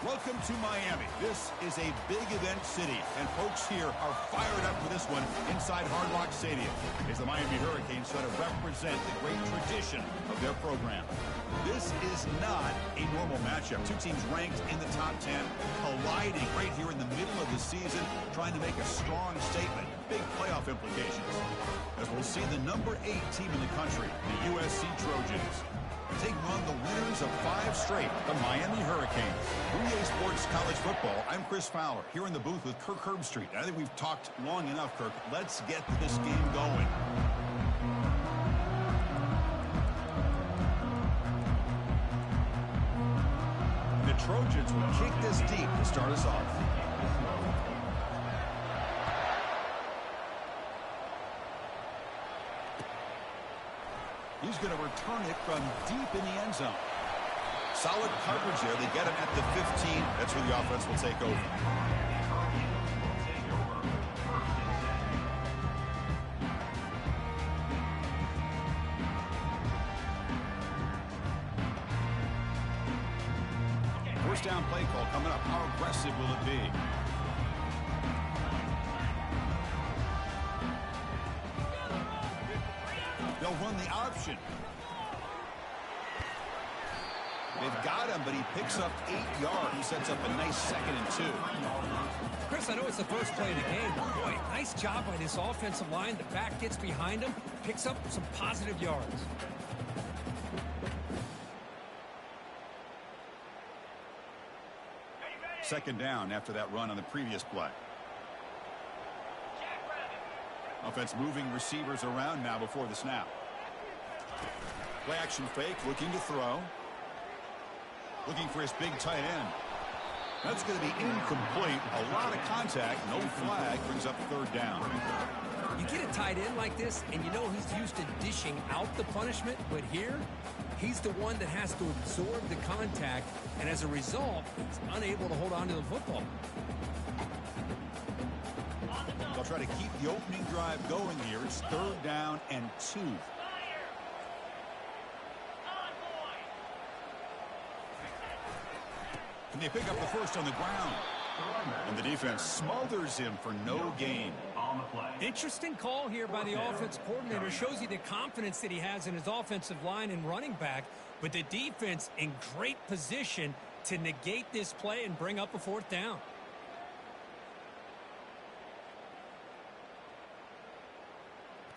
Welcome to Miami. This is a big event city, and folks here are fired up for this one inside Hard Rock Stadium as the Miami Hurricanes try to represent the great tradition of their program. This is not a normal matchup. Two teams ranked in the top 10, colliding right here in the middle of the season, trying to make a strong statement. Big playoff implications. As we'll see the number 8 team in the country, the USC Trojans, taking on the winners of 5 straight, the Miami Hurricanes. EA Sports College Football, I'm Chris Fowler, here in the booth with Kirk Herbstreit. I think we've talked long enough, Kirk. Let's get this game going. The Trojans will kick this deep to start us off. He's going to return it from deep in the end zone. Solid coverage there. They get him at the 15. That's where the offense will take over. First down play call coming up. How aggressive will it be? They'll run the option. They've got him, but he picks up 8 yards. He sets up a nice 2nd and 2. Chris, I know it's the first play of the game, but boy, nice job by this offensive line. The back gets behind him, picks up some positive yards. Second down after that run on the previous play. Offense moving receivers around now before the snap. Play action fake, looking to throw. Looking for his big tight end. That's going to be incomplete. A lot of contact, no flag, brings up 3rd down. You get a tight end like this, and you know he's used to dishing out the punishment, but here, he's the one that has to absorb the contact, and as a result, he's unable to hold on to the football. They'll try to keep the opening drive going here. It's 3rd down and 2. And they pick up the first on the ground. And the defense smothers him for no gain. Interesting call here by the offense coordinator. Shows you the confidence that he has in his offensive line and running back. But the defense in great position to negate this play and bring up a 4th down.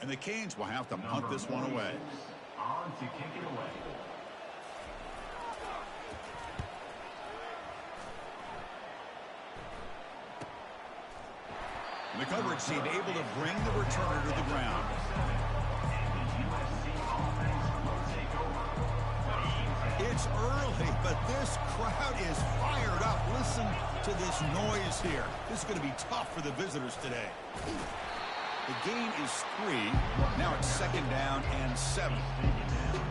And the Canes will have to punt this one away. On to kick it away. And the coverage team able to bring the returner to the ground. It's early, but this crowd is fired up. Listen to this noise here. This is going to be tough for the visitors today. The gain is 3. Now it's 2nd down and 7.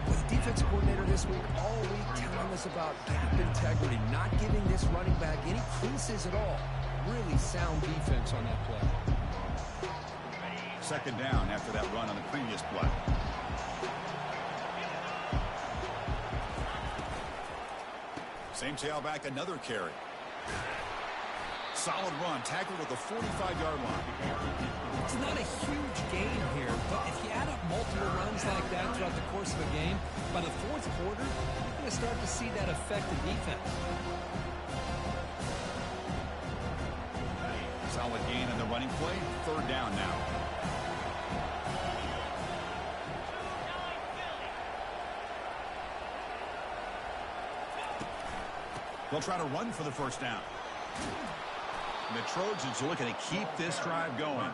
With the defense coordinator this week, all week telling us about gap integrity, not giving this running back any creases at all. Really sound defense on that play. 2nd down after that run on the previous play. Same tailback, another carry. Solid run, tackled at the 45-yard line. It's not a huge gain here, but if you add up multiple runs like that throughout the course of a game, by the 4th quarter, you're going to start to see that affect the defense. Solid gain in the running play. 3rd down now. They'll try to run for the 1st down. And the Trojans are looking to keep this drive going.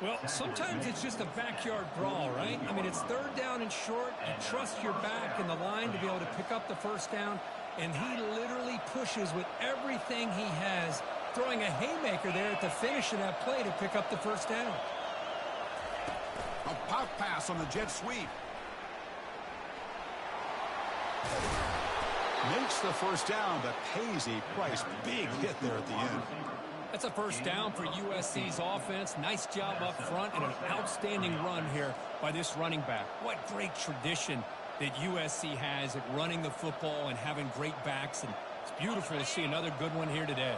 Well, sometimes it's just a backyard brawl, right? I mean, it's 3rd down and short. You trust your back in the line to be able to pick up the 1st down, and he literally pushes with everything he has, throwing a haymaker there at the finish of that play to pick up the 1st down. A pop pass on the jet sweep. Makes the 1st down, but pays a price. Big hit there at the end. That's a 1st down for USC's offense. Nice job up front and an outstanding run here by this running back. What great tradition that USC has at running the football and having great backs and It's beautiful to see another good one here today.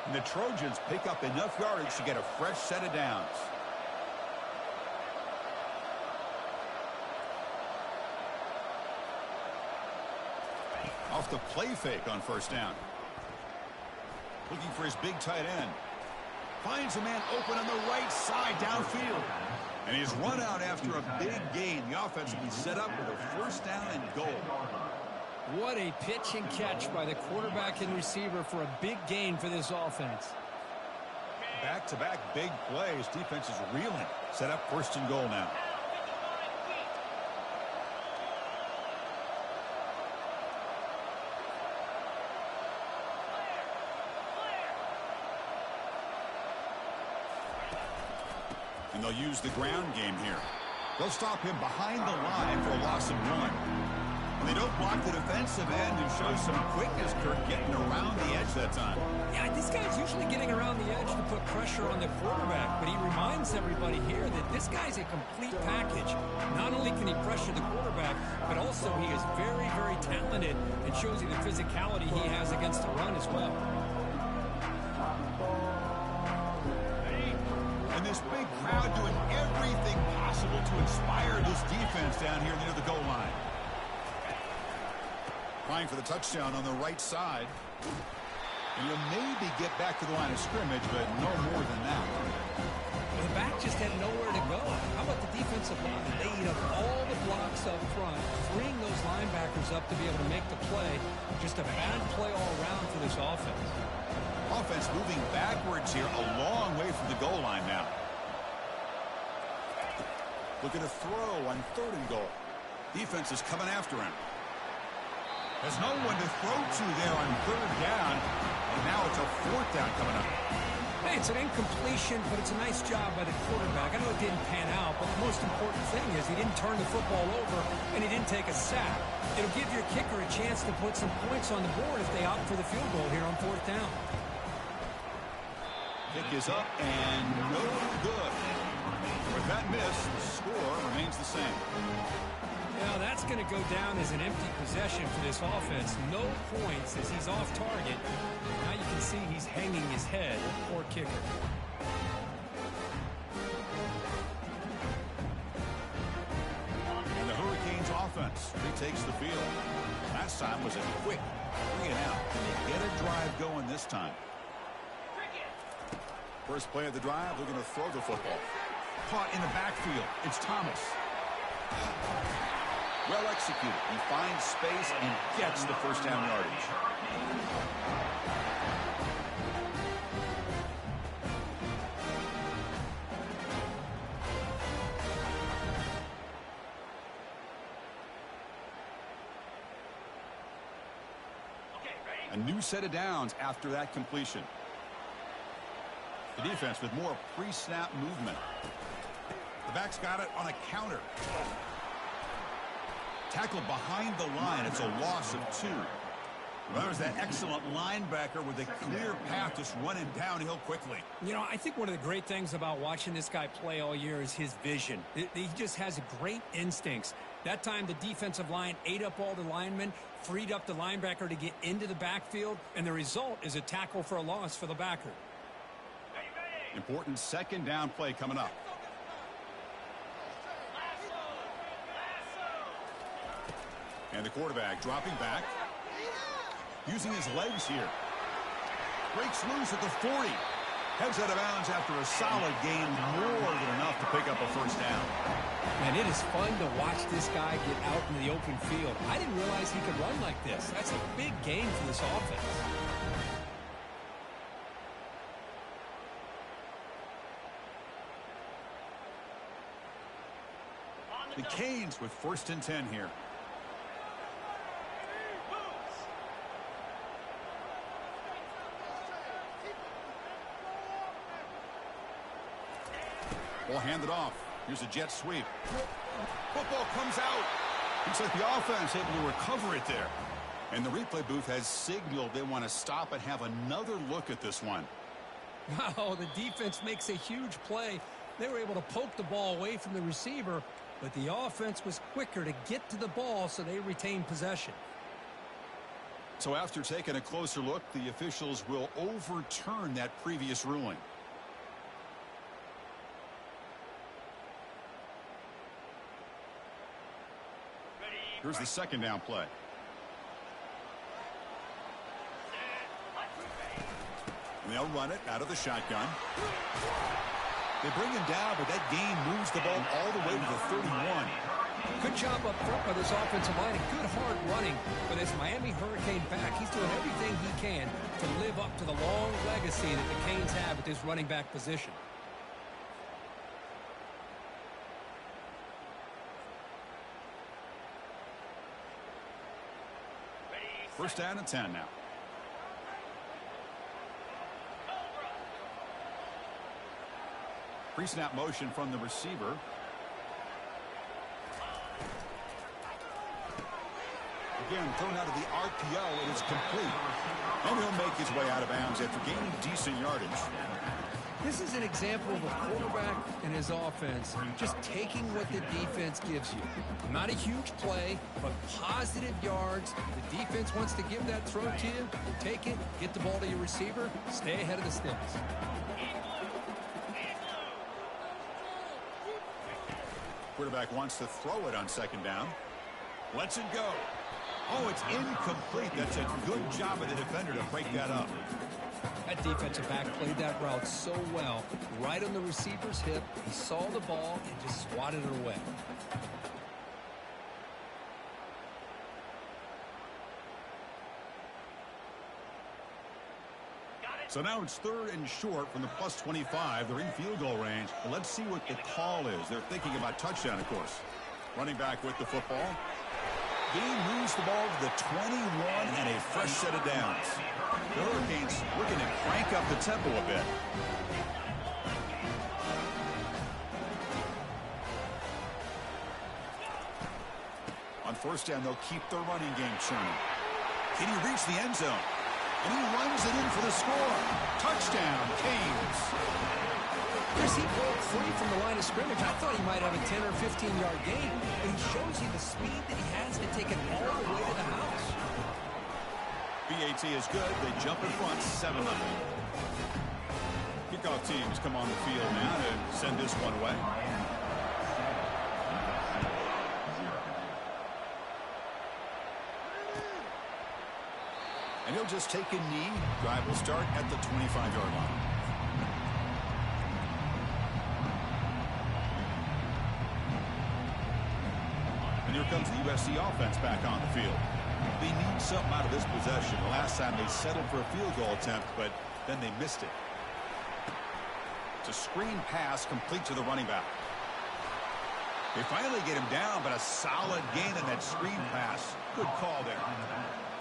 And the Trojans pick up enough yardage to get a fresh set of downs. Off the play fake on first down. Looking for his big tight end. Finds a man open on the right side downfield. And he's run out after a big gain. The offense will be set up with a first down and goal. What a pitch and catch by the quarterback and receiver for a big gain for this offense. Back-to-back big plays. Defense is reeling. Set up first and goal now. And they'll use the ground game here. They'll stop him behind the line for a loss of 1. And they don't block the defensive end and show some quickness, Kirk, getting around the edge that time. Yeah, this guy's usually getting around the edge to put pressure on the quarterback, but he reminds everybody here that this guy's a complete package. Not only can he pressure the quarterback, but also he is very, very talented and shows you the physicality he has against the run as well. And this big crowd doing everything possible to inspire this defense down here near the goal line. Trying for the touchdown on the right side. And you'll maybe get back to the line of scrimmage, but no more than that. The back just had nowhere to go. How about the defensive line? They eat up all the blocks up front, freeing those linebackers up to be able to make the play. Just a bad play all around for this offense. Offense moving backwards here, a long way from the goal line now. Look at a throw on third and goal. Defense is coming after him. There's no one to throw to there on third down. And now it's a fourth down coming up. Hey, it's an incompletion, but it's a nice job by the quarterback. I know it didn't pan out, but the most important thing is he didn't turn the football over and he didn't take a sack. It'll give your kicker a chance to put some points on the board if they opt for the field goal here on fourth down. Kick is up and no good. With that miss, the score remains the same. Now that's going to go down as an empty possession for this offense. No points as he's off target. Now you can see he's hanging his head. Poor kicker. And the Hurricanes offense retakes the field. Last time was a quick 3 and out. Can they get a drive going this time? First play of the drive, looking to throw the football. Caught in the backfield. It's Thomas. Well executed. He finds space and gets the first down yardage. A new set of downs after that completion. The defense with more pre-snap movement. The back's got it on a counter. Tackled behind the line. It's a loss of 2. Well, there's that excellent linebacker with a clear path just running downhill quickly. You know, I think one of the great things about watching this guy play all year is his vision. He just has great instincts. That time the defensive line ate up all the linemen, freed up the linebacker to get into the backfield, and the result is a tackle for a loss for the backer. Important second down play coming up. And the quarterback dropping back. Using his legs here. Breaks loose at the 40. Heads out of bounds after a solid gain. More than enough to pick up a first down. And it is fun to watch this guy get out in the open field. I didn't realize he could run like this. That's a big gain for this offense. The Canes with first and 10 here. Ball handed off. Here's a jet sweep. Football comes out. Looks like the offense able to recover it there. And the replay booth has signaled they want to stop and have another look at this one. Wow, the defense makes a huge play. They were able to poke the ball away from the receiver, but the offense was quicker to get to the ball, so they retained possession. So after taking a closer look, the officials will overturn that previous ruling. Here's the second down play. And they'll run it out of the shotgun. They bring him down, but that gain moves the ball all the way to the 31. Good job up front by this offensive line and good hard running for this Miami Hurricane back. He's doing everything he can to live up to the long legacy that the Canes have at this running back position. First down and 10 now. Pre-snap motion from the receiver. Again, thrown out of the RPO, and it's complete. And he'll make his way out of bounds after gaining decent yardage. This is an example of a quarterback and his offense just taking what the defense gives you. Not a huge play, but positive yards. The defense wants to give that throw to you. Take it, get the ball to your receiver, stay ahead of the sticks. Quarterback wants to throw it on second down. Lets it go. Oh, it's incomplete. That's a good job of the defender to break that up. That defensive back played that route so well. Right on the receiver's hip. He saw the ball and just swatted it away. So now it's third and short from the plus 25. They're in field goal range. Well, let's see what the call is. They're thinking about touchdown, of course. Running back with the football. Gain moves the ball to the 21 and a fresh set of downs. The Hurricanes looking to crank up the tempo a bit. On first down, they'll keep their running game churning. Can he reach the end zone? And he runs it in for the score. Touchdown, Canes. Chris, he broke free from the line of scrimmage. I thought he might have a 10 or 15-yard gain, but he shows you the speed that he has to take it all the way to the house. BAT is good. They jump in front, 7-0. Kickoff teams come on the field now to send this one away. And he'll just take a knee. Drive will start at the 25-yard line. And here comes the USC offense back on the field. They need something out of this possession. The last time they settled for a field goal attempt, but then they missed it. It's a screen pass complete to the running back. They finally get him down, but a solid gain in that screen pass. Good call there.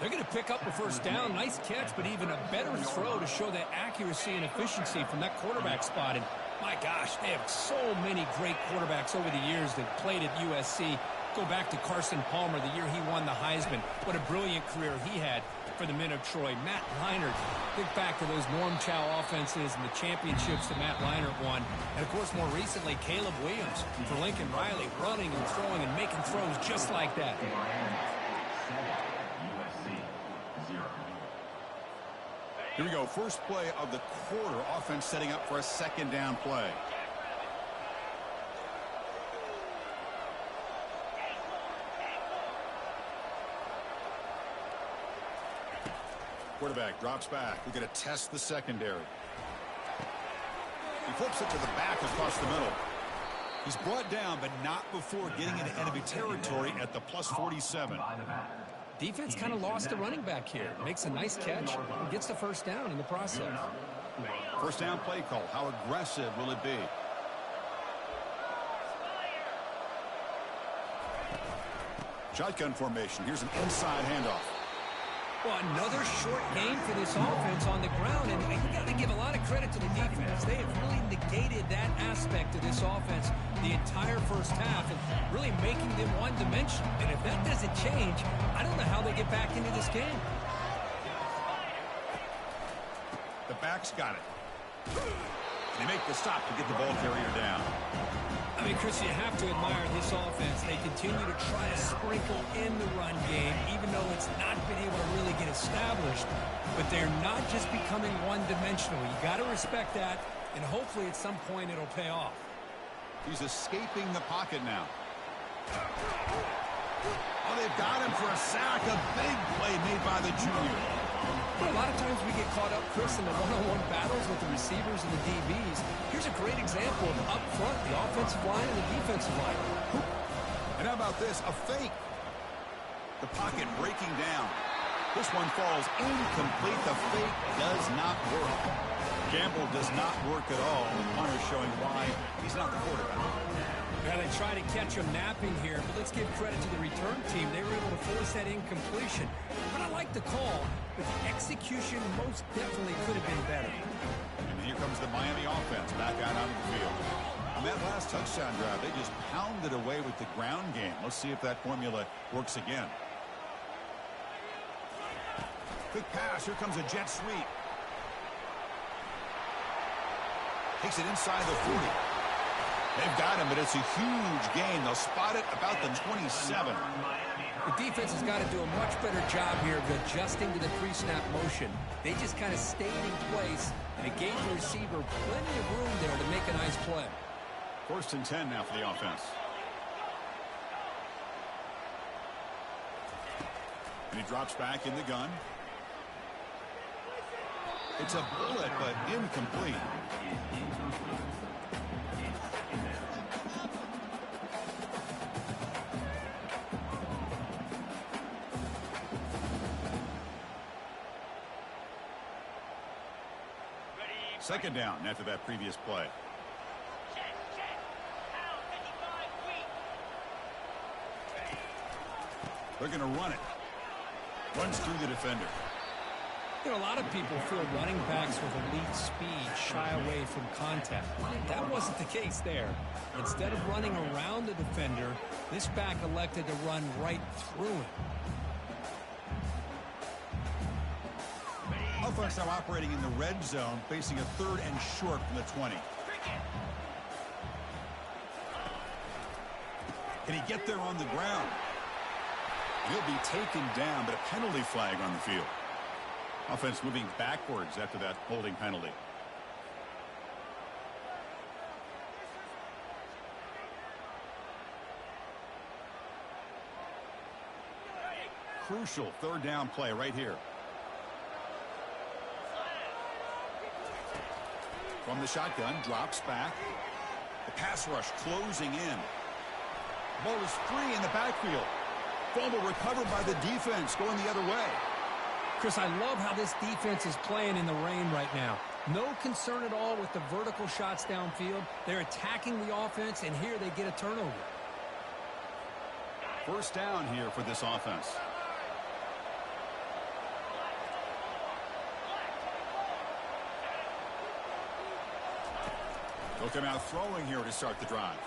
They're going to pick up a first down. Nice catch, but even a better throw to show that accuracy and efficiency from that quarterback spot. And my gosh, they have so many great quarterbacks over the years that played at USC. Go back to Carson Palmer, the year he won the Heisman. What a brilliant career he had for the men of Troy. Matt Leinart, think back to those Norm Chow offenses and the championships that Matt Leinart won. And, of course, more recently, Caleb Williams for Lincoln Riley, running and throwing and making throws just like that. Here we go. First play of the quarter. Offense setting up for a second down play. Quarterback drops back. We're going to test the secondary. He flips it to the back across the middle. He's brought down, but not before getting into enemy territory at the plus 47. Defense kind of lost the running back here. Makes a nice catch and gets the first down in the process. First down play call. How aggressive will it be? Shotgun formation. Here's an inside handoff. Well, another short game for this offense on the ground, and you got to give a lot of credit to the defense. They have really negated that aspect of this offense the entire first half and really making them one-dimensional. And if that doesn't change, I don't know how they get back into this game. The back's got it. They make the stop to get the ball carrier down. I mean, Chris, you have to admire this offense. They continue to try to sprinkle in the run game, even though it's not been able to really get established. But they're not just becoming one-dimensional. You got to respect that, and hopefully at some point it'll pay off. He's escaping the pocket now. Oh, they've got him for a sack. A big play made by the junior. A lot of times we get caught up, Chris, in the one-on-one battles with the receivers and the DBs. Here's a great example of up front, the offensive line and the defensive line. And how about this? A fake. The pocket breaking down. This one falls incomplete. The fake does not work. Gamble does not work at all. The punter showing why he's not the quarterback. Now they try to catch him napping here, but let's give credit to the return team. They were able to force that incompletion. But I like the call, but the execution most definitely could have been better. And here comes the Miami offense back out onto the field. On that last touchdown drive, they just pounded away with the ground game. Let's see if that formula works again. Quick pass. Here comes a jet sweep. Takes it inside the 40. They've got him, but it's a huge gain. They'll spot it about the 27. The defense has got to do a much better job here of adjusting to the pre-snap motion. They just kind of stayed in place, and it gave the receiver plenty of room there to make a nice play. 1st and 10 now for the offense. And he drops back in the gun. It's a bullet, but incomplete. Second down after that previous play. They're going to run it. Runs through the defender. You know, a lot of people feel running backs with elite speed shy away from contact. That wasn't the case there. Instead of running around the defender, this back elected to run right through him. Offense now operating in the red zone, facing a 3rd and short from the 20. Can he get there on the ground? He'll be taken down, but a penalty flag on the field. Offense moving backwards after that holding penalty. Crucial 3rd down play right here. From the shotgun, drops back. The pass rush closing in. Ball is free in the backfield. Fumble recovered by the defense, going the other way. Chris, I love how this defense is playing in the rain right now. No concern at all with the vertical shots downfield. They're attacking the offense, and here they get a turnover. 1st down here for this offense. They'll come out throwing here to start the drive.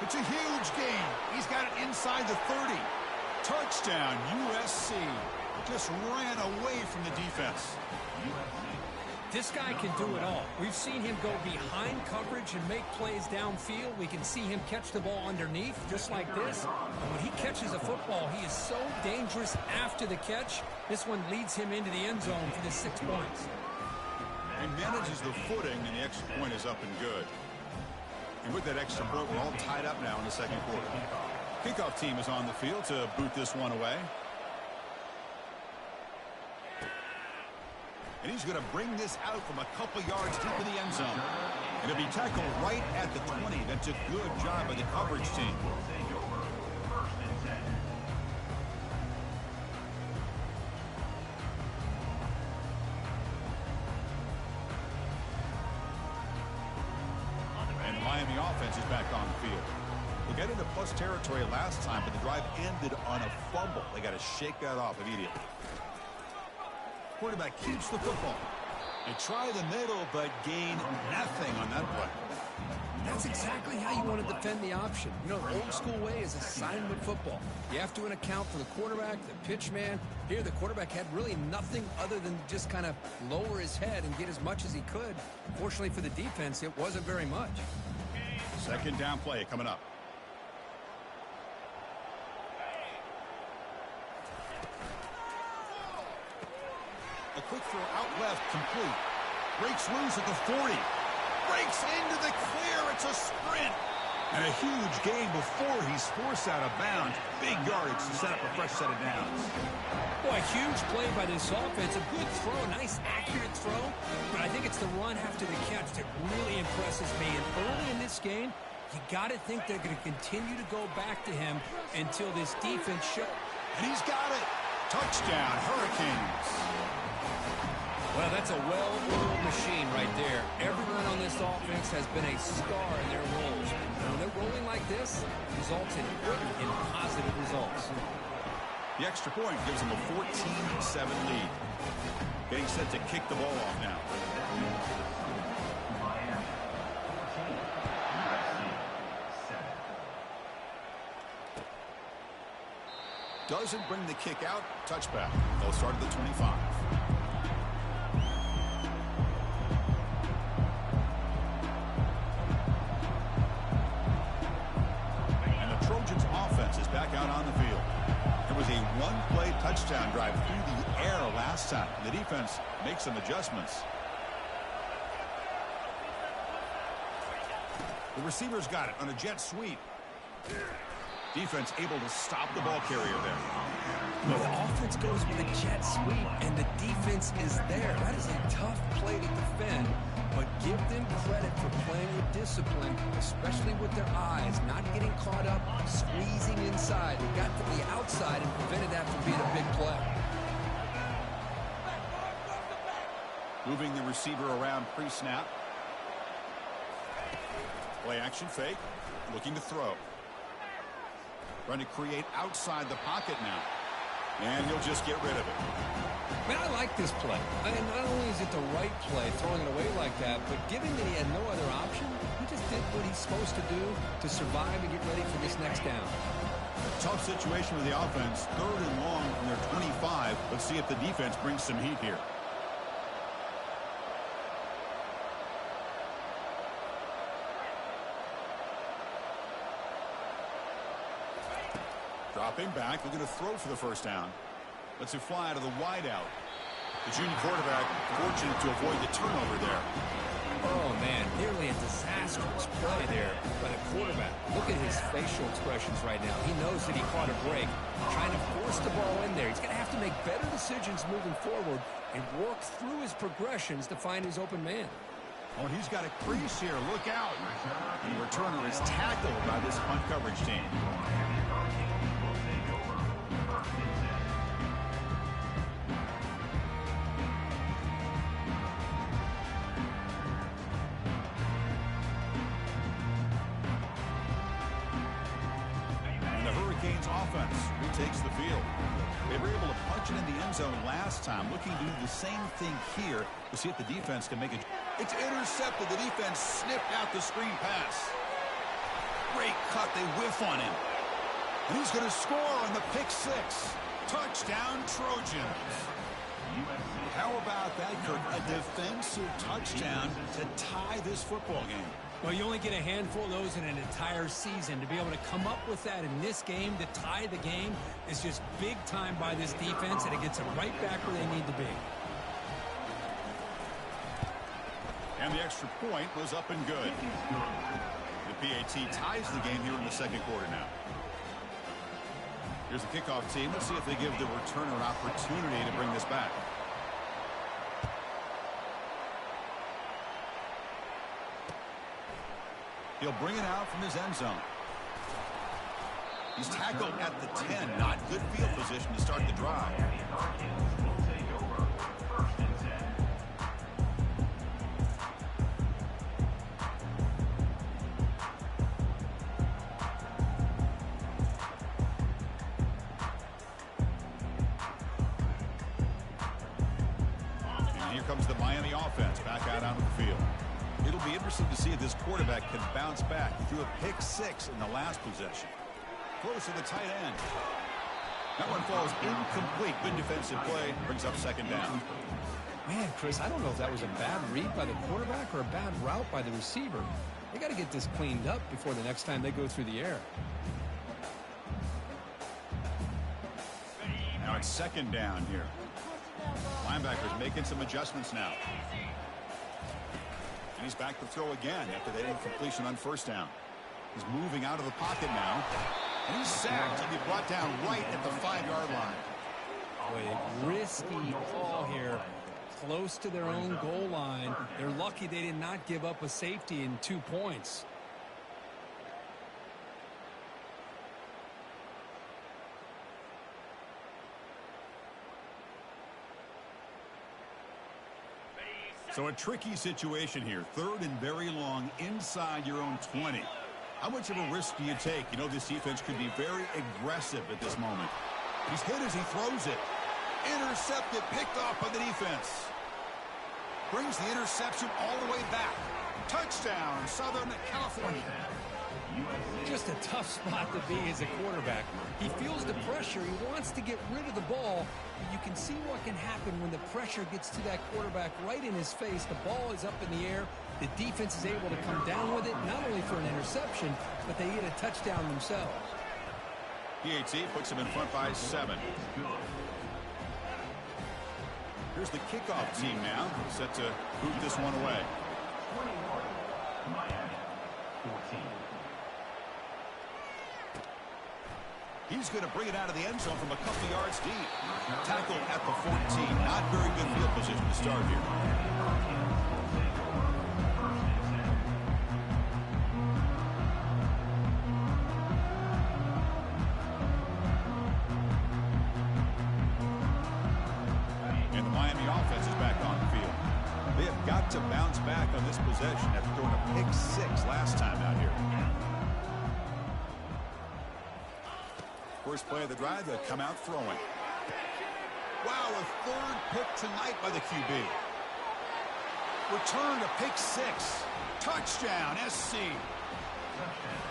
It's a huge gain. He's got it inside the 30. Touchdown, USC. Just ran away from the defense. This guy can do it all. We've seen him go behind coverage and make plays downfield. We can see him catch the ball underneath, just like this. And when he catches a football, he is so dangerous after the catch. This one leads him into the end zone for the 6 points. He manages the footing, and the extra point is up and good. And with that extra point, we're all tied up now in the 2nd quarter. Kickoff team is on the field to boot this one away. And he's going to bring this out from a couple yards deep in the end zone. And it'll be tackled right at the 20. That's a good job by the coverage team. And the Miami offense is back on the field. They got into plus territory last time, but the drive ended on a fumble. They got to shake that off immediately. Quarterback keeps the football. They try the middle, but gain nothing on that play. That's exactly how you want to defend the option. You know, the old school way is assignment football. You have to account for the quarterback, the pitch man. Here, the quarterback had really nothing other than just kind of lower his head and get as much as he could. Fortunately for the defense, it wasn't very much. Second down play coming up. A quick throw out left, complete. Breaks loose at the 40. Breaks into the clear. It's a sprint. And a huge gain before he's forced out of bounds. Big yardage to set up a fresh set of downs. Boy, a huge play by this offense. A good throw, nice accurate throw. But I think it's the run after the catch that really impresses me. And early in this game, you got to think they're going to continue to go back to him until this defense shows. And he's got it. Touchdown, Hurricanes. Well, that's a well-oiled machine right there. Everyone on this offense has been a star in their roles. When they're rolling like this, results in quick and positive results. The extra point gives them a 14-7 lead. Getting set to kick the ball off now. Doesn't bring the kick out. Touchback. They'll start at the 25. Is back out on the field. There was a one-play touchdown drive through the air last time. The defense makes some adjustments. The receiver's got it on a jet sweep. Defense able to stop the ball carrier there. Well, the offense goes with a jet sweep, and the defense is there. That is a tough play to defend, but give them credit for playing with discipline, especially with their eyes, not getting caught up, squeezing inside. They got to the outside and prevented that from being a big play. Moving the receiver around pre-snap. Play action fake. Looking to throw. Trying to create outside the pocket now. And he'll just get rid of it. Man, I like this play. I mean, not only is it the right play, throwing it away like that, but given that he had no other option, he just did what he's supposed to do to survive and get ready for this next down. Tough situation with the offense. 3rd and long from their 25. Let's see if the defense brings some heat here. Dropping back, looking to throw for the first down. Lets it fly out of the wideout. The junior quarterback fortunate to avoid the turnover there. Oh, man, nearly a disastrous play there by the quarterback. Look at his facial expressions right now. He knows that he caught a break, trying to force the ball in there. He's going to have to make better decisions moving forward and work through his progressions to find his open man. Oh, he's got a crease here. Look out. The returner is tackled by this punt coverage team. Offense retakes the field. They were able to punch it in the end zone last time, looking to do the same thing here to see if the defense can make it. It's intercepted. The defense snipped out the screen pass. Great cut. They whiff on him. And he's going to score on the pick six. Touchdown, Trojans. How about that, Kirk? A defensive touchdown to tie this football game. Well, you only get a handful of those in an entire season. To be able to come up with that in this game to tie the game is just big time by this defense, and it gets them right back where they need to be. And the extra point was up and good. The PAT ties the game here in the second quarter now. Here's the kickoff team. Let's see if they give the returner an opportunity to bring this back. He'll bring it out from his end zone. He's tackled at the 10. Not good field position to start the drive. And here comes the Miami offense back out onto the field. It'll be interesting to see if this quarterback can bounce back. He threw a pick six in the last possession. Close to the tight end. That one falls incomplete. Good defensive play. Brings up second down. Man, Chris, I don't know if that was a bad read by the quarterback or a bad route by the receiver. They got to get this cleaned up before the next time they go through the air. Now it's second down here. Linebackers making some adjustments now. And he's back to throw again after that incompletion on first down. He's moving out of the pocket now. And he's sacked. He'll be brought down right at the 5-yard line. Boy, a risky call here. Close to their own goal line. They're lucky they did not give up a safety in 2 points. So a tricky situation here. Third and very long inside your own 20. How much of a risk do you take? You know, this defense could be very aggressive at this moment. He's hit as he throws it. Intercepted, picked off by the defense. Brings the interception all the way back. Touchdown, Southern California. Just a tough spot to be as a quarterback. He feels the pressure. He wants to get rid of the ball. But you can see what can happen when the pressure gets to that quarterback right in his face. The ball is up in the air. The defense is able to come down with it, not only for an interception, but they get a touchdown themselves. PAT puts him in front by 7. Here's the kickoff team now, set to boot this one away. 21, Miami, 14. He's going to bring it out of the end zone from a couple yards deep. Tackle at the 14. Not very good field position to start here. And the Miami offense is back on the field. They have got to bounce back on this possession after throwing a pick 6 last time out here. First play of the drive, they'll come out throwing. Wow, a third pick tonight by the QB. Return to pick 6. Touchdown, SC.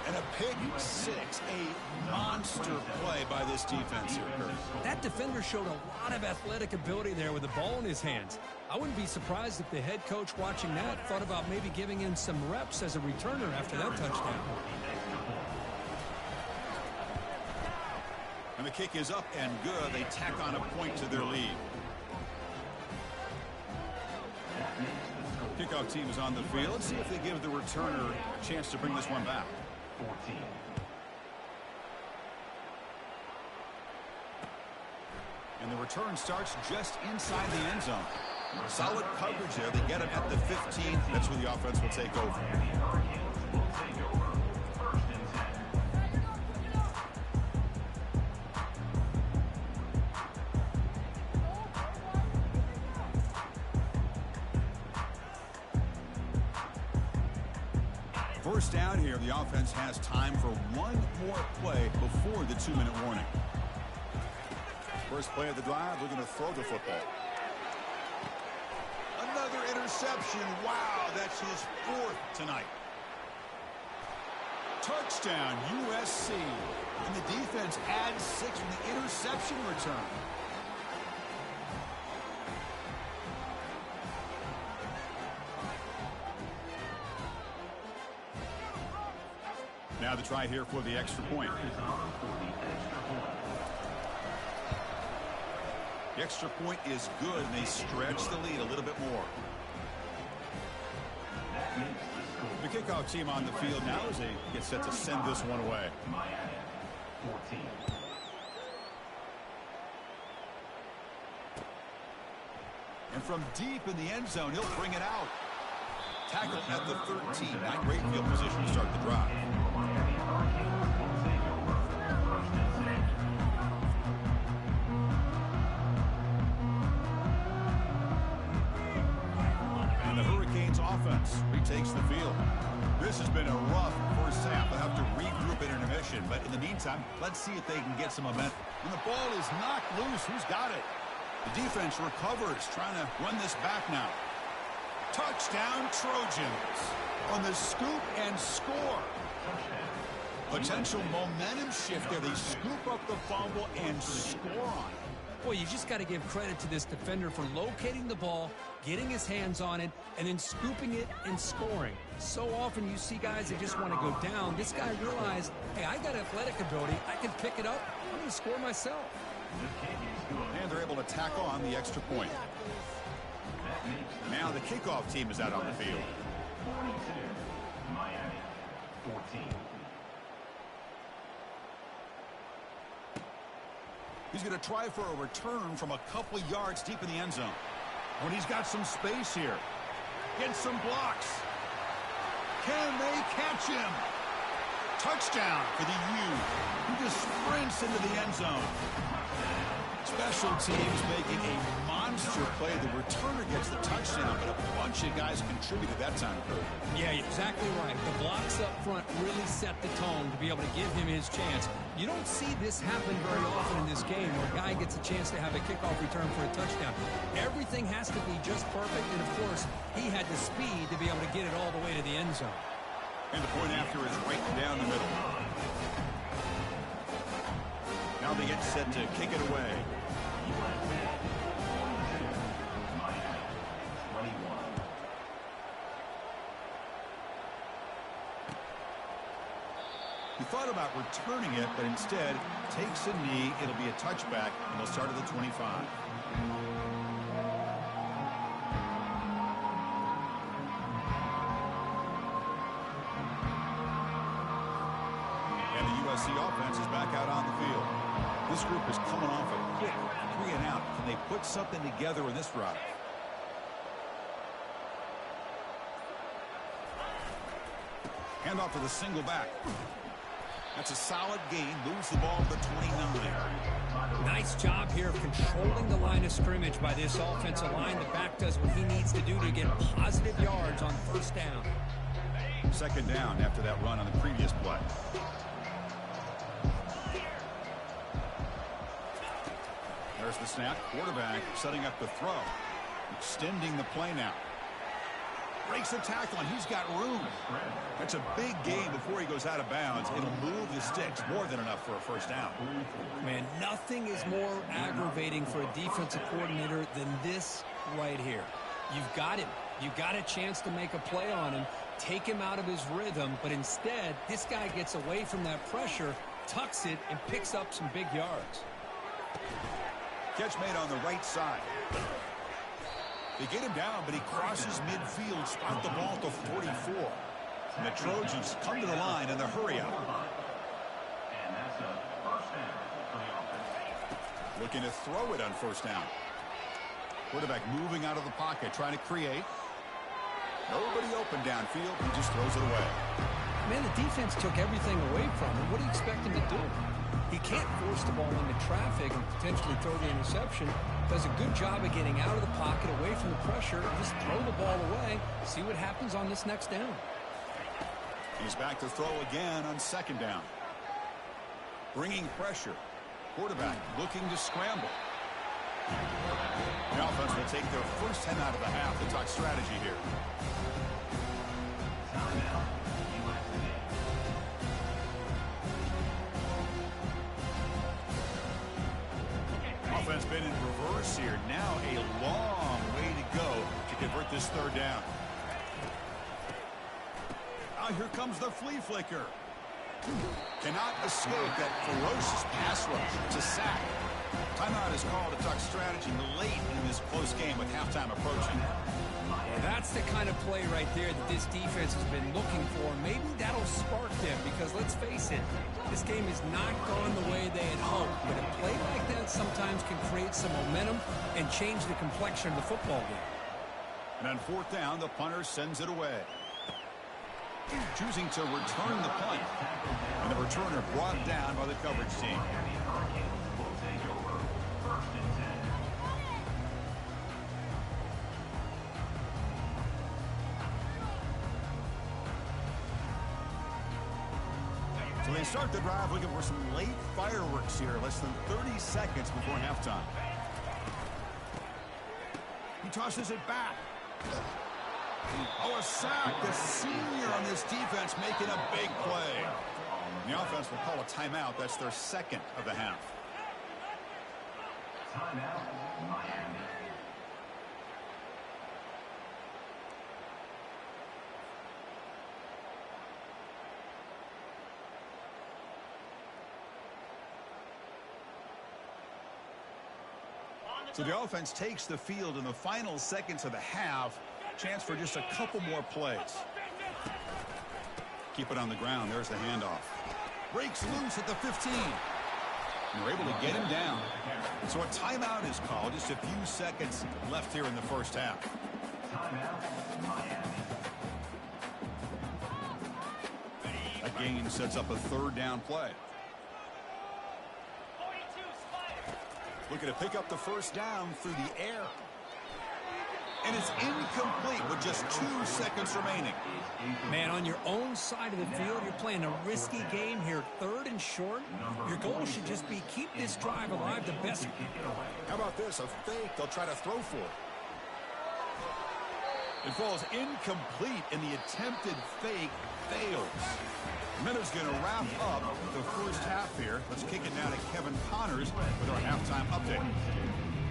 And a pick 6. A monster play by this defense here, Kurt. That defender showed a lot of athletic ability there with the ball in his hands. I wouldn't be surprised if the head coach watching that thought about maybe giving him some reps as a returner after that touchdown. And the kick is up and good. They tack on a point to their lead. Kickoff team is on the field. Let's see if they give the returner a chance to bring this one back. 14. And the return starts just inside the end zone. Solid coverage there. They get him at the 15. That's where the offense will take over. Hurricanes will take over. First and 10. First down here, the offense has time for one more play before the 2-minute warning. First play of the drive, they're going to throw the football. Another interception. Wow, that's his 4th tonight. Touchdown, USC. And the defense adds 6 from the interception return. Now the try here for the extra point. The extra point is good, and they stretch the lead a little bit more. The kickoff team on the field now as they get set to send this one away. Miami, 14. And from deep in the end zone, he'll bring it out. Tackle at the 13. Not great field position to start the drive. And the Hurricanes offense retakes the field. This has been a rough first half. They'll have to regroup at intermission. But in the meantime, let's see if they can get some momentum. When the ball is knocked loose, who's got it? The defense recovers, trying to run this back now. Touchdown Trojans on the scoop and score. Potential momentum shift there. They scoop up the fumble and score on it. Boy, you just got to give credit to this defender for locating the ball, getting his hands on it, and then scooping it and scoring. So often you see guys that just want to go down. This guy realized, hey, I got athletic ability. I can pick it up. I'm going to score myself. And they're able to tack on the extra point. Now the kickoff team is out on the field. 42, Miami, 14. He's going to try for a return from a couple yards deep in the end zone. When he's got some space here. Gets some blocks. Can they catch him? Touchdown for the U. He just sprints into the end zone. Special teams making a monster play. The returner gets the touchdown, but a bunch of guys contributed that time. Yeah, you're exactly right. The blocks up front really set the tone to be able to give him his chance. You don't see this happen very often in this game where a guy gets a chance to have a kickoff return for a touchdown. Everything has to be just perfect, and of course, he had the speed to be able to get it all the way to the end zone. And the point after is right down the middle. Now they get set to kick it away. He thought about returning it, but instead takes a knee. It'll be a touchback, and they'll start at the 25. And the USC offense is back out on the field. This group is coming off a quick 3 and out. Can they put something together in this drive? Hand off to the single back. That's a solid gain. Moves the ball to the 29. Nice job here of controlling the line of scrimmage by this offensive line. The back does what he needs to do to get positive yards on first down. Second down after that run on the previous play. There's the snap. Quarterback setting up the throw. Extending the play now. Breaks the tackle, and he's got room. That's a big gain before he goes out of bounds. It'll move the sticks more than enough for a first down. Man, nothing is more aggravating for a defensive coordinator than this right here. You've got him. You've got a chance to make a play on him, take him out of his rhythm, but instead, this guy gets away from that pressure, tucks it, and picks up some big yards. Catch made on the right side. They get him down, but he crosses midfield, spot the ball to 44. And the Trojans come to the line in the hurry up. And that's a first down for the offense. Looking to throw it on first down. Quarterback moving out of the pocket, trying to create. Nobody open downfield. He just throws it away. Man, the defense took everything away from him. What do you expect him to do? He can't force the ball into traffic and potentially throw the interception. Does a good job of getting out of the pocket, away from the pressure. Just throw the ball away. See what happens on this next down. He's back to throw again on second down. Bringing pressure. Quarterback looking to scramble. The offense will take their first 10 out of the half to talk strategy here. Timeout, USC. Offense been in reverse here. Now a long way to go to convert this third down. Now here comes the flea flicker. Cannot escape that ferocious pass rush. It's a sack. Timeout is called to talk strategy late in this close game with halftime approaching. Well, that's the kind of play right there that this defense has been looking for. Maybe that'll spark them because, let's face it, this game has not gone the way they had hoped. But a play like that sometimes can create some momentum and change the complexion of the football game. And on fourth down, the punter sends it away. Choosing to return the punt. And the returner brought down by the coverage team. Hurricanes will take over first and 10. So they start the drive looking for some late fireworks here. Less than 30 seconds before halftime. He tosses it back. Oh, a sack. The senior on this defense making a big play. The offense will call a timeout. That's their second of the half. Timeout, Miami. So the offense takes the field in the final seconds of the half. Chance for just a couple more plays. Keep it on the ground. There's the handoff. Breaks loose at the 15. And we're able to get him down. So a timeout is called. Just a few seconds left here in the first half. Timeout, Miami. That gain sets up a third down play. Looking to pick up the first down through the air. And it's incomplete with just 2 seconds remaining. Man, on your own side of the field, you're playing a risky game here. 3rd and short. Your goal should just be keep this drive alive the best. How about this? A fake they'll try to throw for. It falls incomplete, and the attempted fake fails. Miller's going to wrap up the first half here. Let's kick it now to Kevin Connors with our halftime update.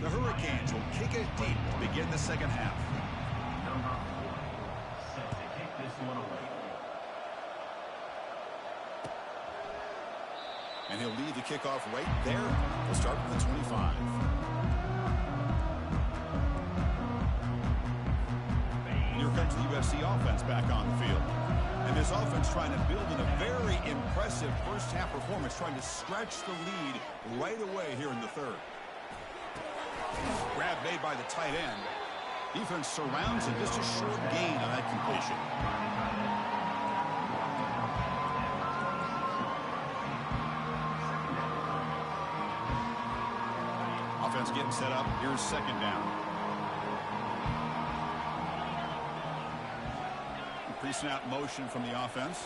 The Hurricanes will kick it deep to begin the second half. Number 4, set to kick this one away. And he'll lead the kickoff right there. We'll start with the 25. And here comes the USC offense back on the field. And this offense trying to build in a very impressive first half performance, trying to stretch the lead right away here in the third. Grab made by the tight end. Defense surrounds it. Just a short gain on that completion. Offense getting set up. Here's second down. Pre-snap motion from the offense.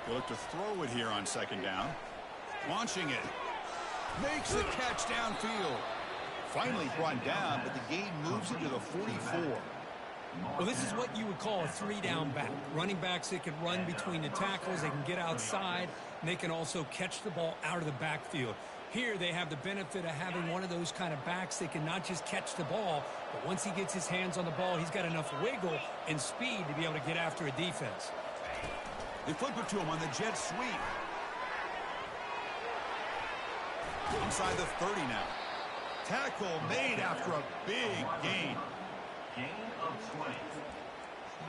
They'll look to throw it here on second down. Launching it. Makes the catch downfield. Finally brought down, but the gain moves it to the 44. Well, this is what you would call a 3-down back. Running backs that can run between the tackles. They can get outside, and they can also catch the ball out of the backfield. Here they have the benefit of having one of those kind of backs that can not just catch the ball, but once he gets his hands on the ball, he's got enough wiggle and speed to be able to get after a defense. They flip it to him on the jet sweep. Inside the 30 now. Tackle made after a big gain. Gain of 20.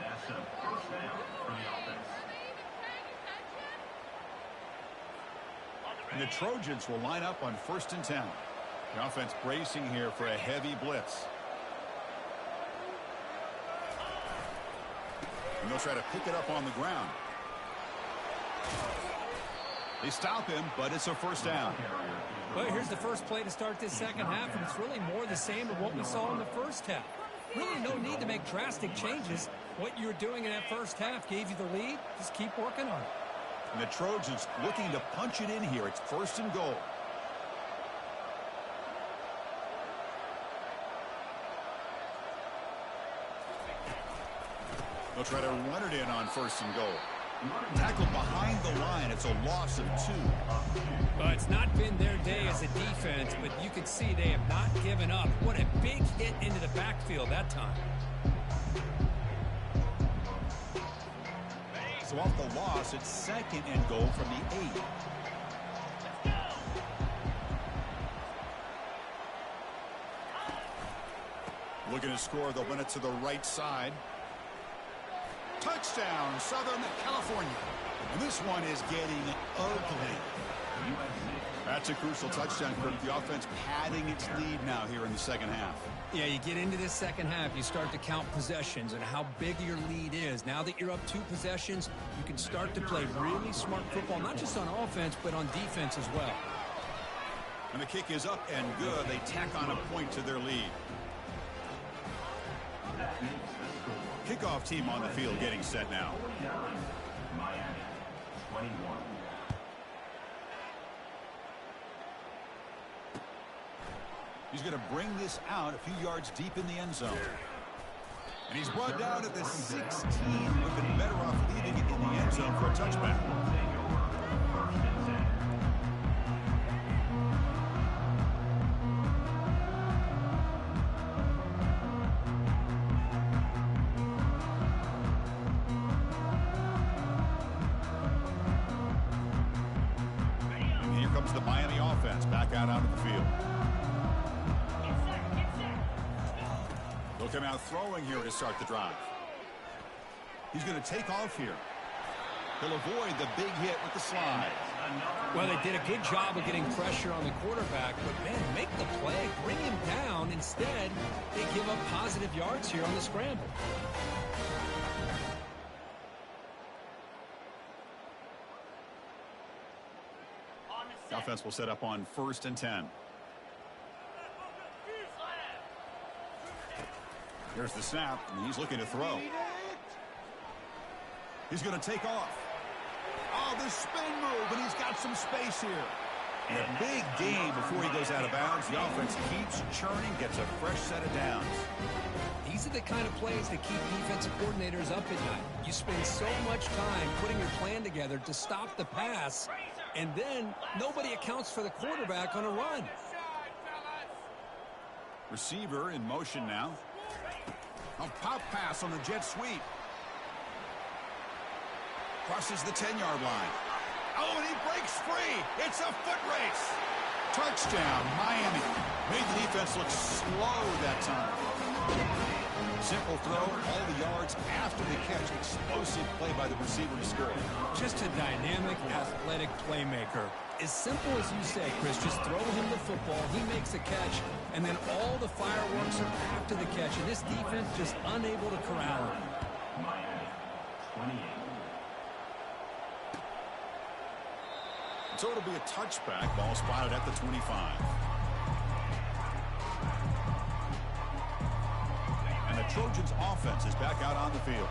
That's a first down for the offense. And the Trojans will line up on 1st and 10. The offense bracing here for a heavy blitz. And they'll try to pick it up on the ground. They stop him, but it's a first down. Well, here's the first play to start this second half, and it's really more the same of what we saw in the first half. Really no need to make drastic changes. What you were doing in that first half gave you the lead. Just keep working on it. And the Trojans looking to punch it in here. It's 1st and goal. They'll try to run it in on 1st and goal. Tackled behind the line. It's a loss of 2. Well, it's not been their day as a defense, but you can see they have not given up. What a big hit into the backfield that time. So off the loss, it's 2nd and goal from the 8. Looking to score, they'll run it to the right side. Touchdown, Southern California. And this one is getting ugly. That's a crucial touchdown, Kirk. The offense padding its lead now here in the second half. Yeah, you get into this second half, you start to count possessions and how big your lead is. Now that you're up 2 possessions, you can start to play really smart football, not just on offense, but on defense as well. And the kick is up and good. They tack on a point to their lead. Kickoff team on the field getting set now. Miami, 21. He's going to bring this out a few yards deep in the end zone. And he's brought down at the 16. Would have been better off leaving it in the end zone for a touchback. comes the Miami offense back out onto the field. They'll come out throwing here to start the drive. He's going to take off here. He'll avoid the big hit with the slide. Well, they did a good job of getting pressure on the quarterback, but, man, make the play, bring him down. Instead, they give up positive yards here on the scramble. The offense will set up on 1st and 10. Here's the snap, and he's looking to throw. He's going to take off. Oh, the spin move, and he's got some space here. And a big gain before he goes out of bounds. The offense keeps churning, gets a fresh set of downs. These are the kind of plays that keep defensive coordinators up at night. You spend so much time putting your plan together to stop the pass, and then nobody accounts for the quarterback on a run. Receiver in motion now. A pop pass on the jet sweep. Crosses the 10-yard line. Oh, and he breaks free. It's a foot race. Touchdown, Miami. Made the defense look slow that time. Simple throw, all the yards after the catch. Explosive play by the receiver to score. Just a dynamic, athletic playmaker. As simple as you say, Chris, just throw him the football, he makes a catch, and then all the fireworks are after the catch. And this defense just unable to corral him. Miami, 28. So it'll be a touchback. Ball spotted at the 25. And the Trojans' offense is back out on the field.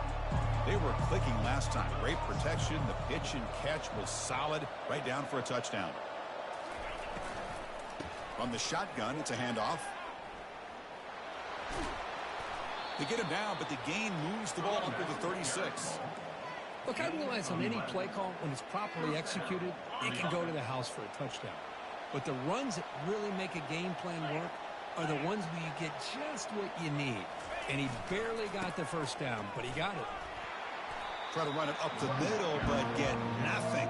They were clicking last time. Great protection. The pitch and catch was solid. Right down for a touchdown. From the shotgun, it's a handoff. They get him down, but the gain moves the ball up to the 36. Look, I realize on any play call, when it's properly executed, it can go to the house for a touchdown. But the runs that really make a game plan work are the ones where you get just what you need. And he barely got the first down, but he got it. Try to run it up the middle, but get nothing.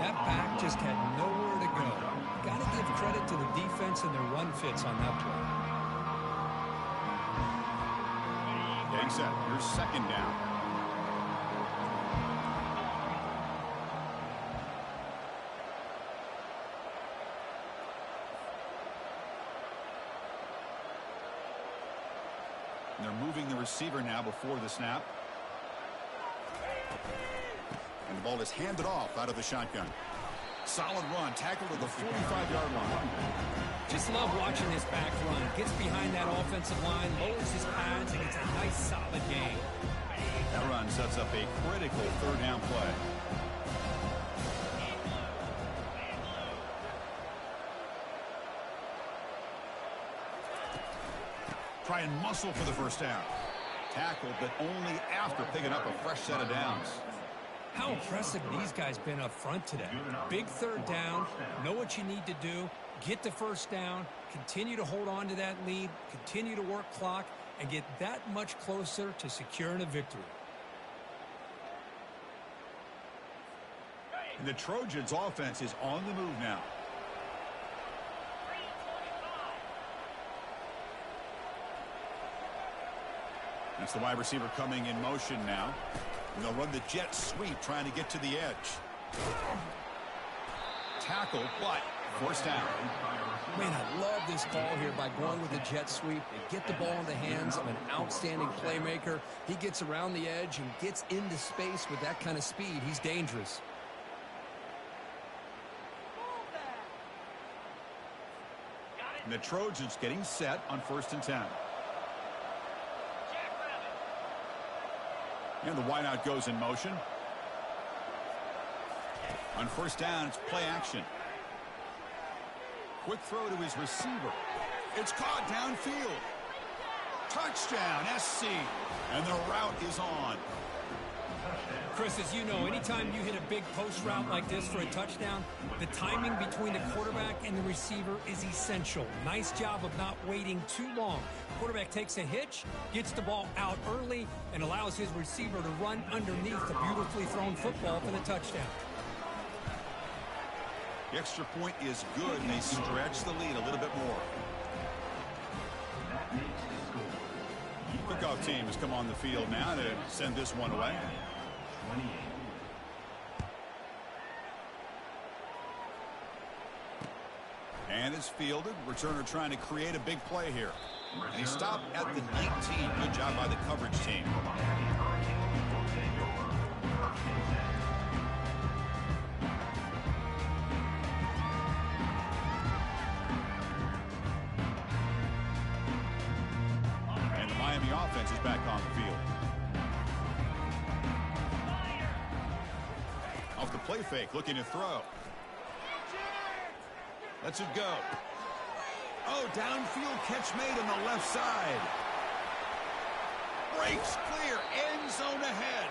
That back just had nowhere to go. Got to give credit to the defense and their run fits on that play. Getting set. Here's 2nd down. And they're moving the receiver now before the snap. And the ball is handed off out of the shotgun. Solid run, tackle to the 45-yard line. Just love watching this back run. Gets behind that offensive line, lowers his pads, and gets a nice, solid gain. That run sets up a critical 3rd down play. Try and muscle for the 1st down. Tackled, but only after picking up a fresh set of downs. How impressive these guys been up front today. Big 3rd down, know what you need to do, get the 1st down, continue to hold on to that lead, continue to work clock, and get that much closer to securing a victory. And the Trojans' offense is on the move now. That's the wide receiver coming in motion now. And they'll run the jet sweep trying to get to the edge. Tackle, but 1st down. Man, I love this call here by going with the jet sweep. They get the ball in the hands of an outstanding playmaker. He gets around the edge and gets into space with that kind of speed. He's dangerous. And the Trojans getting set on 1st and 10. And the wideout goes in motion. On 1st down, it's play action. Quick throw to his receiver. It's caught downfield. Touchdown, SC. And the route is on. Chris, as you know, anytime you hit a big post route like this for a touchdown, the timing between the quarterback and the receiver is essential. Nice job of not waiting too long. Quarterback takes a hitch, gets the ball out early, and allows his receiver to run underneath the beautifully thrown football for the touchdown. The extra point is good, and they stretch the lead a little bit more. That makes the score. Kickoff team has come on the field now to send this one away. 28. And it's fielded. Returner trying to create a big play here. And he stopped at the 19. Good job by the coverage team. And the Miami offense is back on the field. Off the play fake, looking to throw. Lets it go. Oh, downfield catch made on the left side. Breaks clear, end zone ahead.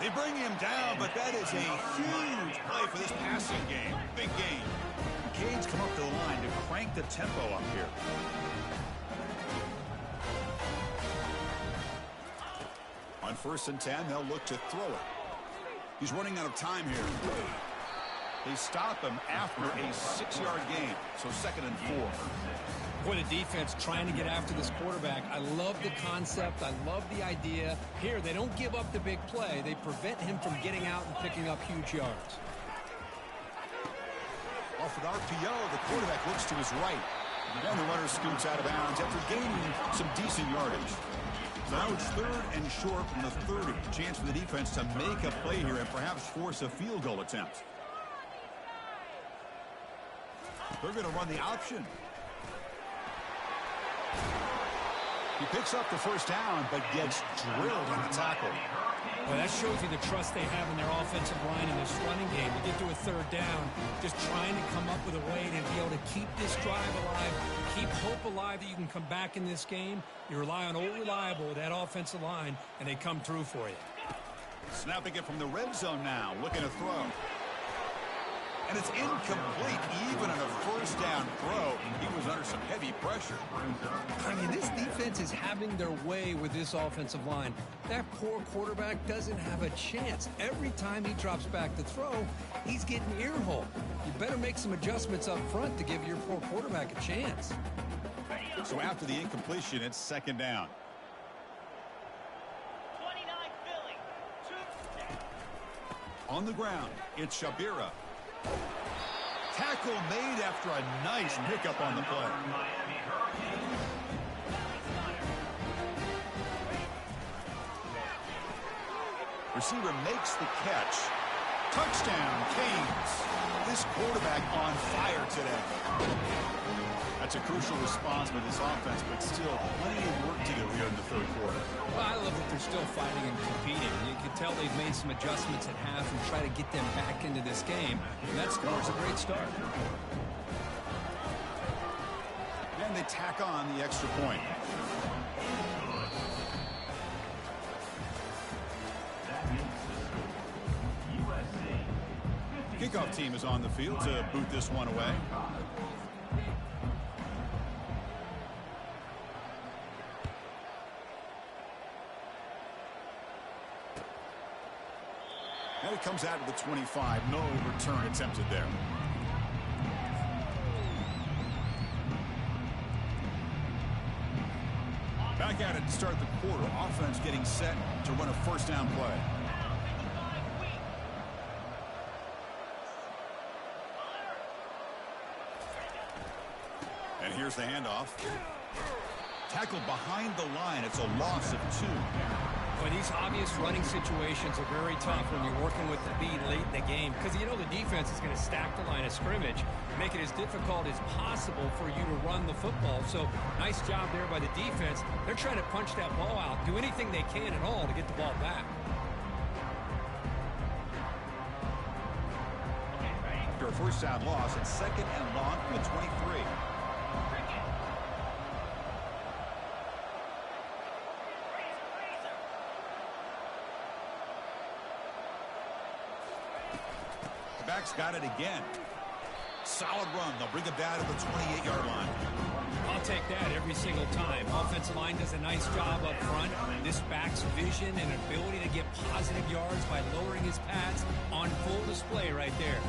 They bring him down, but that is a huge play for this passing game. Big game. The Canes come up to the line to crank the tempo up here. On 1st and 10, they'll look to throw it. He's running out of time here. They stop him after a 6-yard gain, so 2nd and 4. What a defense trying to get after this quarterback. I love the concept. I love the idea. Here, they don't give up the big play. They prevent him from getting out and picking up huge yards. Off an RPO, the quarterback looks to his right. And the runner scoots out of bounds after gaining some decent yardage. So now it's 3rd and short from the 30. Chance for the defense to make a play here and perhaps force a field goal attempt. They're going to run the option. He picks up the 1st down, but gets drilled on the tackle. Well, that shows you the trust they have in their offensive line in this running game. To get to a 3rd down, just trying to come up with a way to be able to keep this drive alive, keep hope alive that you can come back in this game. You rely on old reliable with that offensive line, and they come through for you. Snapping it from the red zone now, looking to throw. And it's incomplete, even on a 1st down throw. He was under some heavy pressure. I mean, this defense is having their way with this offensive line. That poor quarterback doesn't have a chance. Every time he drops back to throw, he's getting earhole. You better make some adjustments up front to give your poor quarterback a chance. So after the incompletion, it's 2nd down. 29 Philly. On the ground, it's Shabira. Tackle made after a nice pickup on the play. Receiver makes the catch. Touchdown, Canes. This quarterback on fire today. That's a crucial response by this offense, but still plenty of work to do here in the 3rd quarter. Well, I love that they're still fighting and competing. You can tell they've made some adjustments at half and try to get them back into this game. And that score's a great start. And they tack on the extra point. Kickoff team is on the field to boot this one away. Now he comes out of the 25. No return attempted there. Back at it to start the quarter. Offense getting set to run a 1st down play. And here's the handoff. Tackled behind the line. It's a loss of 2. Well, these obvious running situations are very tough when you're working with the lead late in the game because you know the defense is going to stack the line of scrimmage, make it as difficult as possible for you to run the football. So nice job there by the defense. They're trying to punch that ball out, do anything they can at all to get the ball back. After a 1st down loss, it's 2nd and long from the 23. Back's got it again. Solid run. They'll bring it down to the 28-yard line. I'll take that every single time. Offensive line does a nice job up front. This back's vision and ability to get positive yards by lowering his pads on full display right there.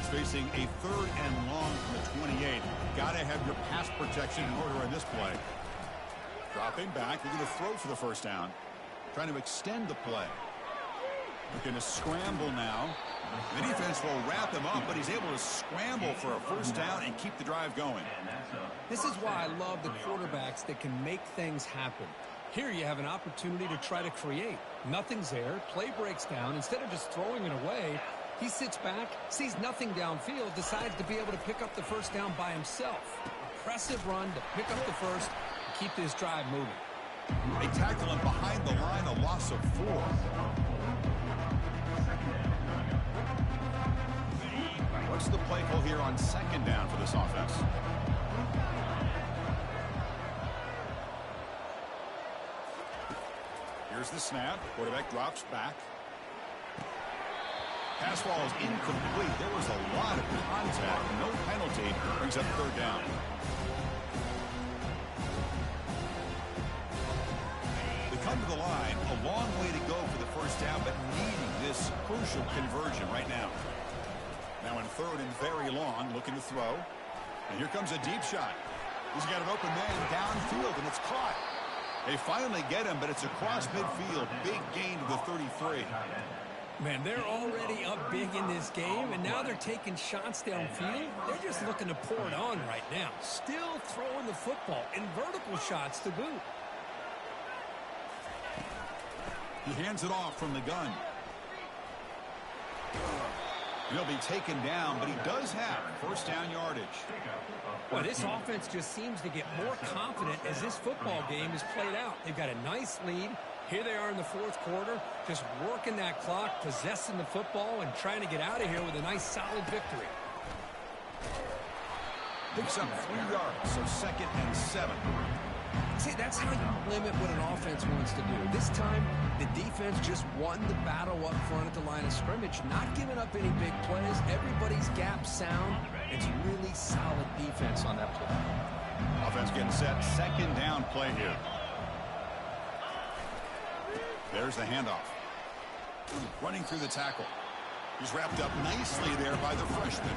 offense facing a 3rd and long from the 28. Got to have your pass protection in order in this play. Dropping back, looking to throw for the first down. Trying to extend the play. Looking to scramble now. The defense will wrap him up, but he's able to scramble for a first down and keep the drive going. This is why I love the quarterbacks that can make things happen. Here you have an opportunity to try to create. Nothing's there. Play breaks down. Instead of just throwing it away, he sits back, sees nothing downfield, decides to be able to pick up the first down by himself. Impressive run to pick up the first and keep this drive moving. They tackle him behind the line, a loss of 4. What's the play call here on 2nd down for this offense? Here's the snap. Quarterback drops back. Pass ball is incomplete. There was a lot of contact. No penalty. Brings up 3rd down. They come to the line. A long way to go for the first down, but needing this crucial conversion right now. Now in 3rd and very long, looking to throw. And here comes a deep shot. He's got an open man downfield, and it's caught. They finally get him, but it's across midfield. Big gain to the 33. Man, they're already up big in this game, and now they're taking shots downfield. They're just looking to pour it on right now. Still throwing the football, and vertical shots to boot. He hands it off from the gun. He'll be taken down, but he does have first down yardage. Well, this offense just seems to get more confident as this football game is played out. They've got a nice lead. Here they are in the 4th quarter, just working that clock, possessing the football, and trying to get out of here with a nice, solid victory. Picks up 3 yards, so 2nd and 7. See, that's how you limit what an offense wants to do. This time, the defense just won the battle up front at the line of scrimmage, not giving up any big plays. Everybody's gap sound. It's really solid defense on that play. Offense getting set. 2nd down play here. There's the handoff. Running through the tackle. He's wrapped up nicely there by the freshman.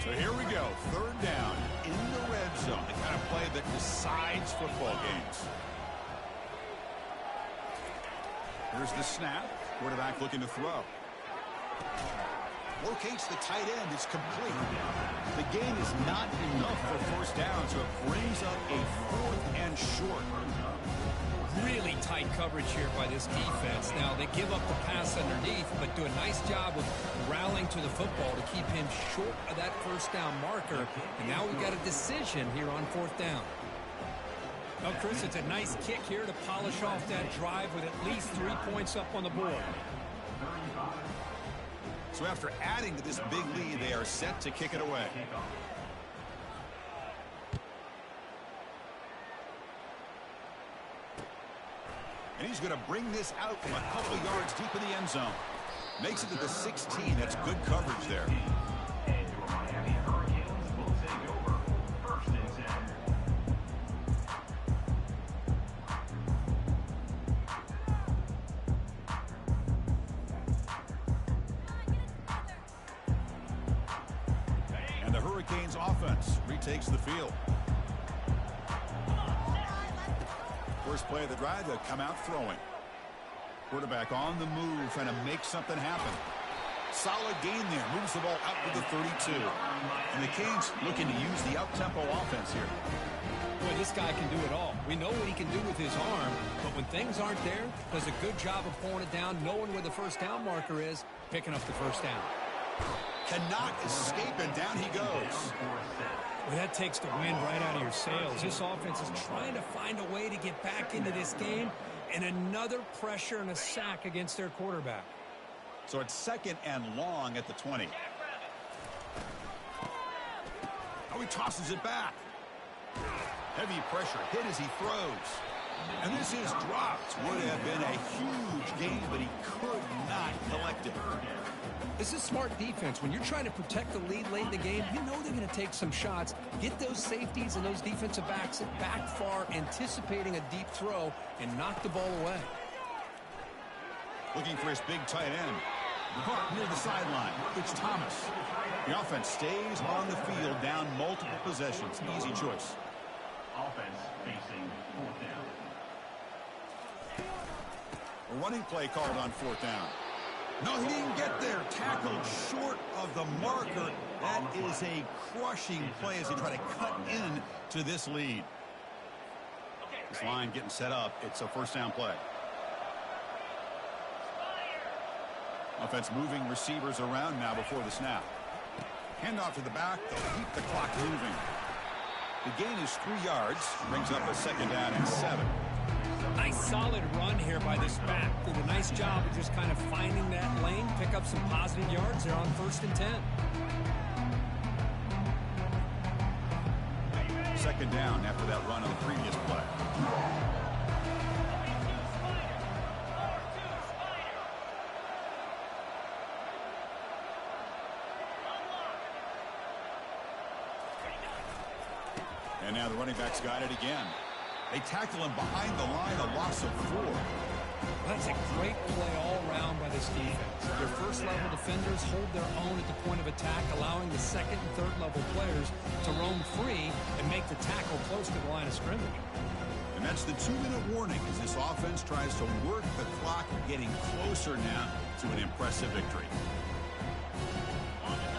So here we go. 3rd down in the red zone. The kind of play that decides football games. Here's the snap. Quarterback looking to throw. Locates the tight end. It's complete. The gain is not enough for first down, so it brings up a 4th and short. Really tight coverage here by this defense. Now, they give up the pass underneath, but do a nice job of rallying to the football to keep him short of that first down marker. And now we've got a decision here on 4th down. Well, Chris, it's a nice kick here to polish off that drive with at least 3 points up on the board. So after adding to this big lead, they are set to kick it away. And he's going to bring this out from a couple yards deep in the end zone. Makes it to the 16. That's good coverage there. And your Miami Hurricanes will take over 1st and 10. And the Hurricanes offense retakes the field. First play of the drive, they'll come out throwing. Quarterback on the move, trying to make something happen. Solid gain there. Moves the ball out to the 32. And the Canes looking to use the up-tempo offense here. Boy, this guy can do it all. We know what he can do with his arm, but when things aren't there, does a good job of pulling it down, knowing where the first down marker is, picking up the first down. Cannot escape, and down he goes. Well, that takes the wind right out of your sails. This offense is trying to find a way to get back into this game, and another pressure and a sack against their quarterback. So it's 2nd and long at the 20. Oh, he tosses it back. Heavy pressure hit as he throws. And this is dropped. Would have been a huge gain, but he could not collect it. This is smart defense. When you're trying to protect the lead late in the game, you know they're going to take some shots, get those safeties and those defensive backs back far, anticipating a deep throw, and knock the ball away. Looking for his big tight end. Caught near the sideline. It's Thomas. The offense stays on the field, down multiple possessions. Easy choice. Offense facing fourth down. A running play called on fourth down. No, he didn't get there. Tackled short of the marker. That is a crushing play as they try to cut in to this lead. This line getting set up. It's a first down play. Offense moving receivers around now before the snap. Handoff to the back. They'll keep the clock moving. The gain is 3 yards. Brings up a second down and 7. Nice solid run here by this back. Did a nice job of just kind of finding that lane, pick up some positive yards there on 1st and 10. Second down after that run on the previous play. And now the running back's got it again. They tackle him behind the line, a loss of 4. That's a great play all around by this defense. Their first-level defenders hold their own at the point of attack, allowing the second and third-level players to roam free and make the tackle close to the line of scrimmage. And that's the 2-minute warning as this offense tries to work the clock, getting closer now to an impressive victory.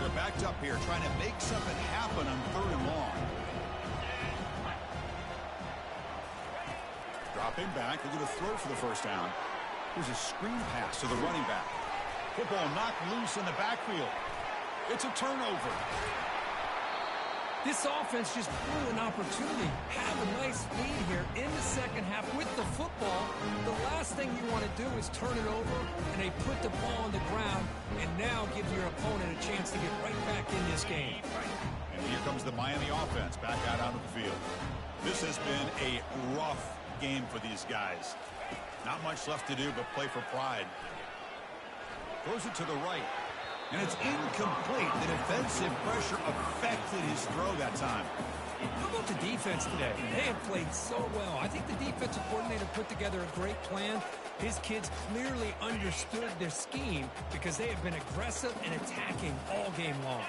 They're backed up here, trying to make something happen on 3rd and long. Dropping back, they're going to throw for the first down. Here's a screen pass to the running back. Football knocked loose in the backfield. It's a turnover. This offense just blew an opportunity. Have a nice lead here in the second half with the football. The last thing you want to do is turn it over, and they put the ball on the ground, and now give your opponent a chance to get right back in this game. And here comes the Miami offense back out onto the field. This has been a rough game for these guys. Not much left to do but play for pride. Throws it to the right. And it's incomplete. The defensive pressure affected his throw that time. How about the defense today? They have played so well. I think the defensive coordinator put together a great plan. His kids clearly understood their scheme because they have been aggressive and attacking all game long.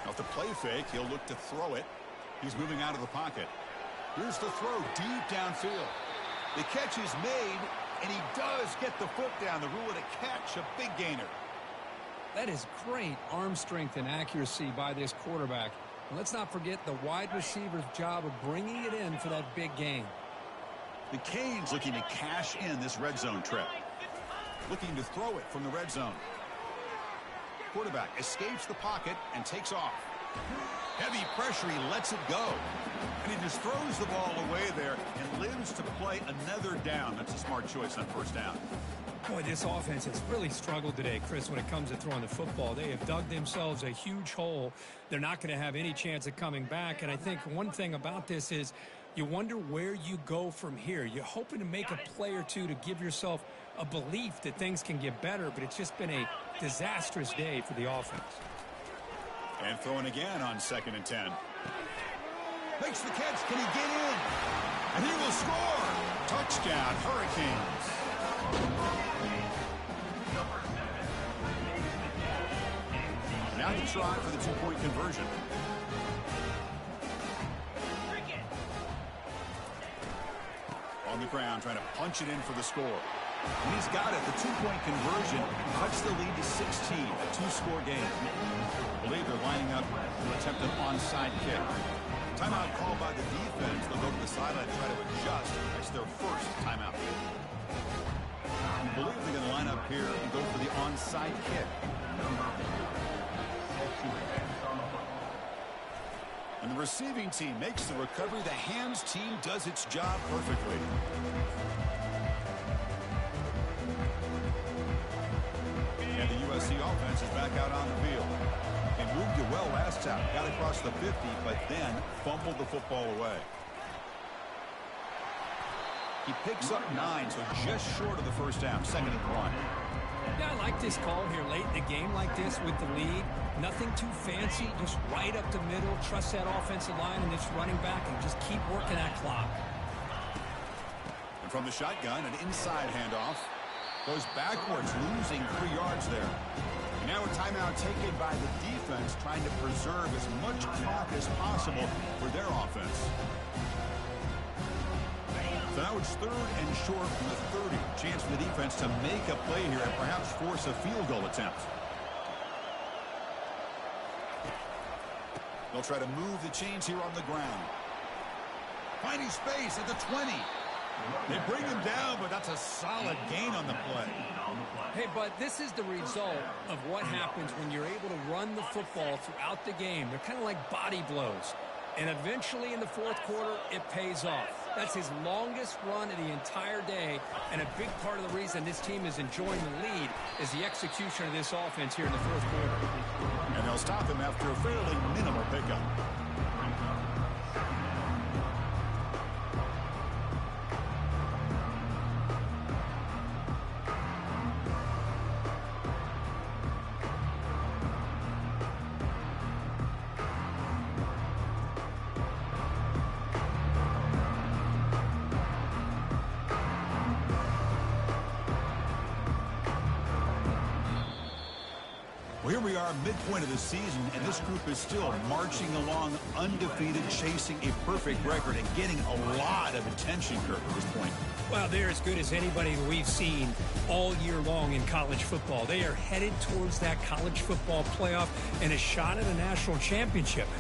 Now, if the play fake, he'll look to throw it. He's moving out of the pocket. Here's the throw deep downfield. The catch is made, and he does get the foot down. The rule of the catch, a big gainer. That is great arm strength and accuracy by this quarterback. And let's not forget the wide receiver's job of bringing it in for that big gain. The Canes looking to cash in this red zone trip. Looking to throw it from the red zone. Quarterback escapes the pocket and takes off. Heavy pressure, he lets it go. And he just throws the ball away there and lives to play another down. That's a smart choice on first down. Boy, this offense has really struggled today, Chris, when it comes to throwing the football. They have dug themselves a huge hole. They're not going to have any chance of coming back. And I think one thing about this is you wonder where you go from here. You're hoping to make a play or two to give yourself a belief that things can get better, but it's just been a disastrous day for the offense. And throwing again on 2nd and 10. Makes the catch. Can he get in? And he will score. Touchdown, Hurricanes. Now to try for the 2-point conversion. On the ground, trying to punch it in for the score. And he's got it. The 2-point conversion cuts the lead to 16, a 2-score game. I believe they're lining up to attempt an onside kick. Timeout called by the defense. They'll go to the sideline to try to adjust. That's their first timeout. I believe they're going to line up here and go for the onside kick. And the receiving team makes the recovery. The hands team does its job perfectly. And the USC offense is back out on the field. They moved it well last time. Got across the 50, but then fumbled the football away. He picks up 9, so just short of the first down, 2nd and 1. Yeah, I like this call here late in the game like this with the lead. Nothing too fancy, just right up the middle. Trust that offensive line and its running back and just keep working that clock. And from the shotgun, an inside handoff. Goes backwards, losing 3 yards there. And now a timeout taken by the defense, trying to preserve as much clock as possible for their offense. So now it's 3rd and short from the 30. Chance for the defense to make a play here and perhaps force a field goal attempt. They'll try to move the chains here on the ground. Finding space at the 20. They bring him down, but that's a solid gain on the play. Hey, but this is the result of what happens when you're able to run the football throughout the game. They're kind of like body blows. And eventually in the 4th quarter, it pays off. That's his longest run of the entire day. And a big part of the reason this team is enjoying the lead is the execution of this offense here in the 4th quarter. And they'll stop him after a fairly minimal pickup. Here we are, midpoint of the season, and this group is still marching along undefeated, chasing a perfect record and getting a lot of attention, Kirk, at this point. Well, they're as good as anybody we've seen all year long in college football. They are headed towards that college football playoff and a shot at a national championship.